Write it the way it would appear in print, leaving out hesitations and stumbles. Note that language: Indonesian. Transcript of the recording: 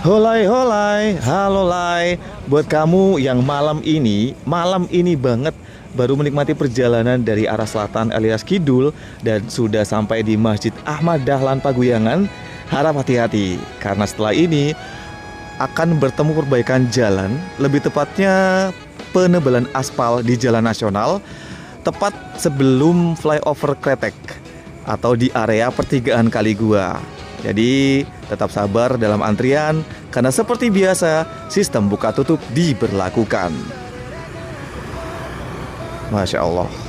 Holai holai, halo lai. Buat kamu yang malam ini banget baru menikmati perjalanan dari arah selatan alias kidul dan sudah sampai di Masjid Ahmad Dahlan Paguyangan, harap hati-hati karena setelah ini akan bertemu perbaikan jalan, lebih tepatnya penebalan aspal di jalan nasional tepat sebelum flyover Kretek atau di area pertigaan Kali Gua. Jadi tetap sabar dalam antrian karena seperti biasa sistem buka tutup diberlakukan. Masya Allah.